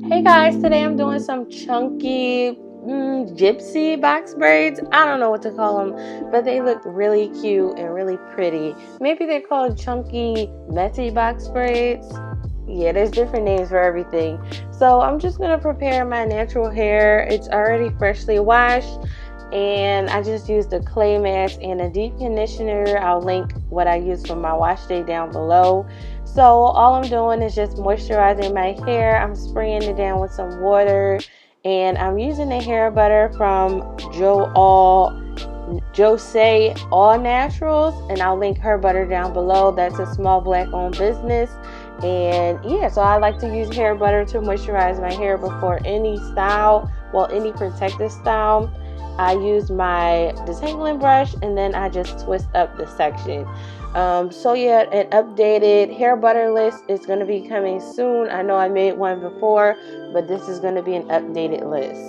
Hey guys, today I'm doing some chunky gypsy box braids. I don't know what to call them, but they look really cute and really pretty. Maybe they're called chunky messy box braids. Yeah, there's different names for everything. So I'm just going to prepare my natural hair. It's already freshly washed, and I just used a clay mask and a deep conditioner. I'll link what I used for my wash day down below. So all I'm doing is just moisturizing my hair. I'm spraying it down with some water, and I'm using the hair butter from JoCheAuNaturels, and I'll link her butter down below. That's a small black owned business. And yeah, so I like to use hair butter to moisturize my hair before any style, any protective style. I use my detangling brush, and then I just twist up the section. So yeah, an updated hair butter list is going to be coming soon. I know I made one before, but this is going to be an updated list.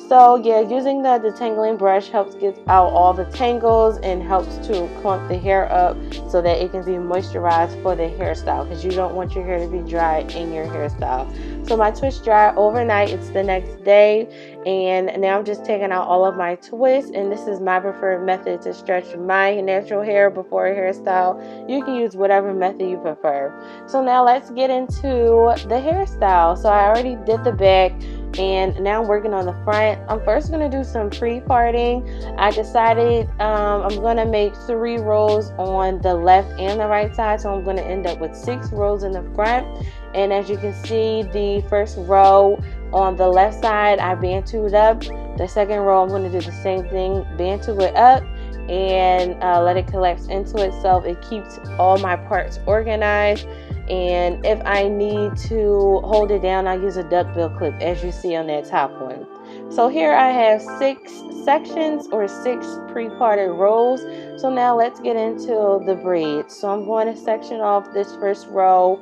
So yeah, using the detangling brush helps get out all the tangles and helps to clump the hair up so that it can be moisturized for the hairstyle, because you don't want your hair to be dry in your hairstyle. So my twist dry overnight. It's the next day, and now I'm just taking out all of my twists, and this is my preferred method to stretch my natural hair before a hairstyle. You can use whatever method you prefer. So now let's get into the hairstyle. So I already did the back, and now I'm working on the front. I'm first going to do some pre-parting. I decided I'm going to make 3 rows on the left and the right side, so I'm going to end up with 6 rows in the front. And as you can see, the first row on the left side I bantued up. The second row I'm going to do the same thing, bantu it up, and let it collapse into itself. It keeps all my parts organized, and if I need to hold it down, I use a duckbill clip, as you see on that top one. So here I have 6 sections or 6 pre-parted rows. So now let's get into the braids. So I'm going to section off this first row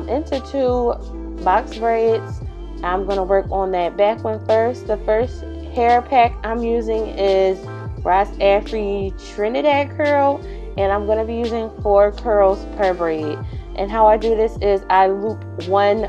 into 2 box braids. I'm going to work on that back one first. The first hair pack I'm using is Ross Afri Trinidad curl, and I'm going to be using 4 curls per braid. And how I do this is I loop one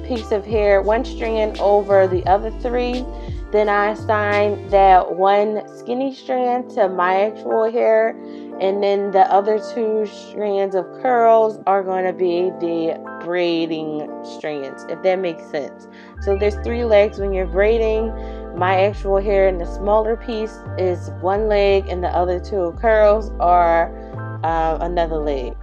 piece of hair, one strand over the other 3. Then I assign that one skinny strand to my actual hair, and then the other 2 strands of curls are going to be the braiding strands, if that makes sense. So there's 3 legs when you're braiding. My actual hair in the smaller piece is one leg, and the other 2 curls are another leg.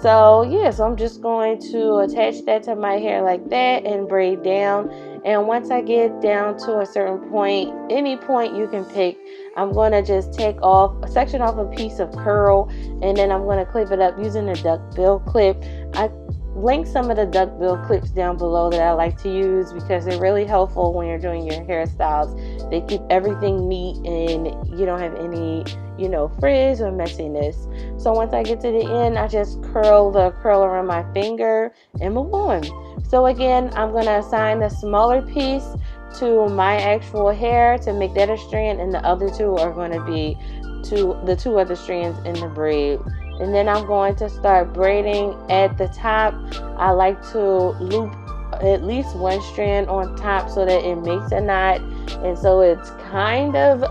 So yeah, so I'm just going to attach that to my hair like that and braid down. And once I get down to a certain point, any point you can pick, I'm going to just section off a piece of curl, and then I'm going to clip it up using a duckbill clip. I link some of the duckbill clips down below that I like to use because they're really helpful when you're doing your hairstyles. They keep everything neat and you don't have any, frizz or messiness. So once I get to the end, I just curl the curl around my finger and move on. So again, I'm going to assign the smaller piece to my actual hair to make that a strand, and the other 2 are going to be the 2 other strands in the braid. And then I'm going to start braiding at the top. I like to loop at least one strand on top so that it makes a knot, and so it's kind of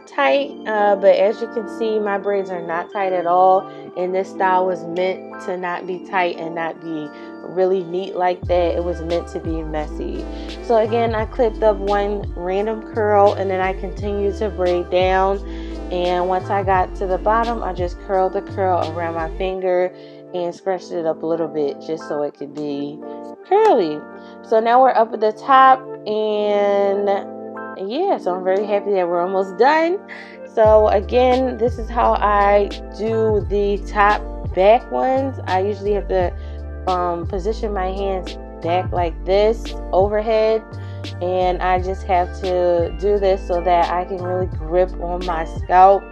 tight, but as you can see, my braids are not tight at all, and this style was meant to not be tight and not be really neat like that. It was meant to be messy. So again, I clipped up one random curl, and then I continued to braid down. And once I got to the bottom, I just curled the curl around my finger and scrunched it up a little bit just so it could be curly. So now we're up at the top, and yeah, so I'm very happy that we're almost done. So again, this is how I do the top back ones. I usually have to position my hands back like this overhead, and I just have to do this so that I can really grip on my scalp.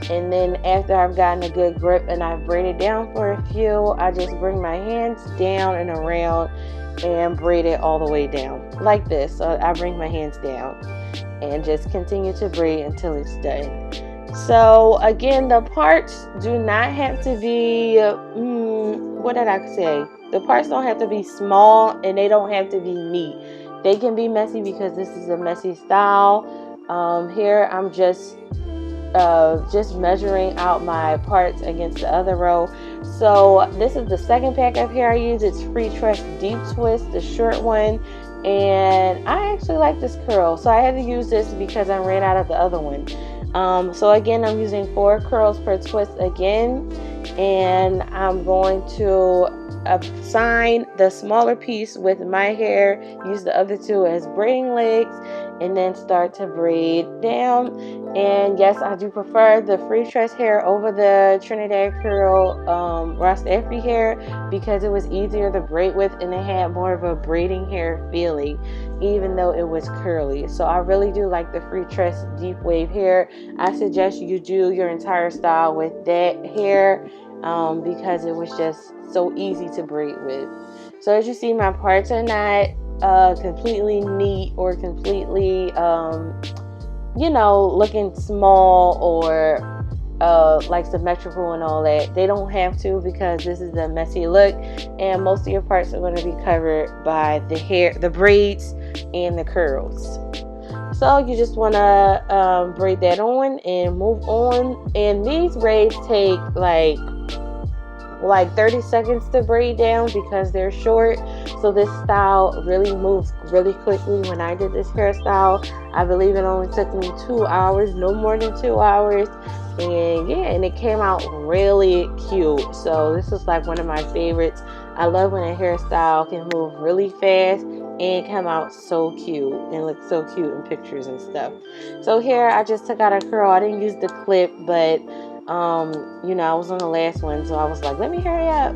And then after I've gotten a good grip and I've braided down for a few, I just bring my hands down and around and braid it all the way down like this. So I bring my hands down and just continue to braid until it's done. So again, the parts do not have to be what did I say? the parts don't have to be small and they don't have to be neat. They can be messy because this is a messy style. Here I'm just measuring out my parts against the other row. So this is the second pack of hair I use. It's FreeTress Deep Twist, the short one, and I actually like this curl, so I had to use this because I ran out of the other one. So again, I'm using 4 curls per twist again, and I'm going to assign the smaller piece with my hair, use the other 2 as braiding legs, and then start to braid down. And yes, I do prefer the FreeTress hair over the Trinidad curl raw Staffy hair because it was easier to braid with and it had more of a braiding hair feeling, even though it was curly. So I really do like the FreeTress deep wave hair. I suggest you do your entire style with that hair because it was just so easy to braid with. So as you see, my parts are not completely neat or completely you know, looking small or like symmetrical and all that. They don't have to because this is a messy look, and most of your parts are going to be covered by the hair, the braids, and the curls. So you just want to braid that on and move on. And these braids take like 30 seconds to braid down because they're short. So this style really moves really quickly. When I did this hairstyle, I believe it only took me 2 hours, no more than 2 hours. And yeah, and it came out really cute. So this is like one of my favorites. I love when a hairstyle can move really fast and come out so cute and look so cute in pictures and stuff. So here I just took out a curl. I didn't use the clip, but you know, I was on the last one, so I was like, let me hurry up.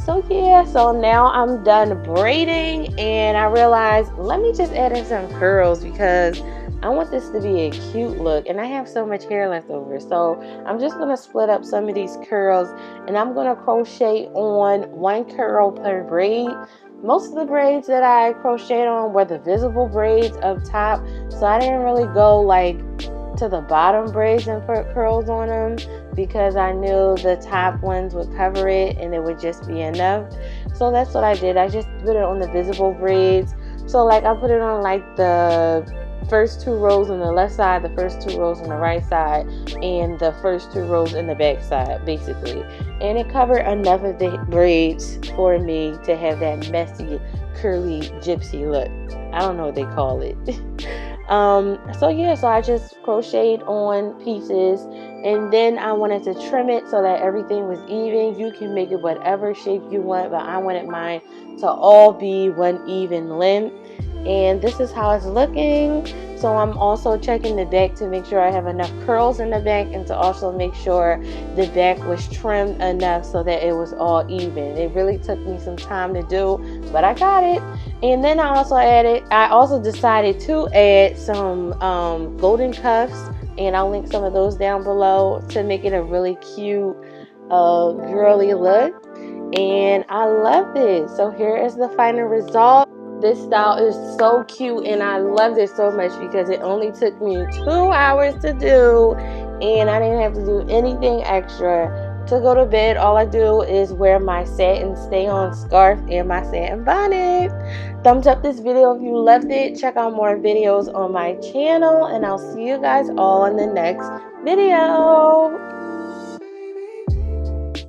So yeah, so now I'm done braiding, and I realized, let me just add in some curls because I want this to be a cute look, and I have so much hair left over. So I'm just going to split up some of these curls, and I'm going to crochet on 1 curl per braid. Most of the braids that I crocheted on were the visible braids up top, so I didn't really go like to the bottom braids and put curls on them because I knew the top ones would cover it and it would just be enough. So that's what I did. I just put it on the visible braids. So like I put it on like the first 2 rows on the left side, the first 2 rows on the right side, and the first 2 rows in the back side, basically. And it covered enough of the braids for me to have that messy, curly gypsy look. I don't know what they call it. So yeah, so I just crocheted on pieces, and then I wanted to trim it so that everything was even. You can make it whatever shape you want, but I wanted mine to all be one even length. And this is how it's looking. So I'm also checking the back to make sure I have enough curls in the back, and to also make sure the back was trimmed enough so that it was all even. It really took me some time to do, but I got it. And then I also decided to add some golden cuffs, and I'll link some of those down below to make it a really cute girly look. And I love this. So here is the final result. This style is so cute, and I loved it so much because it only took me 2 hours to do, and I didn't have to do anything extra. To go to bed, all I do is wear my satin stay-on scarf and my satin bonnet. Thumbs up this video if you loved it. Check out more videos on my channel, and I'll see you guys all in the next video.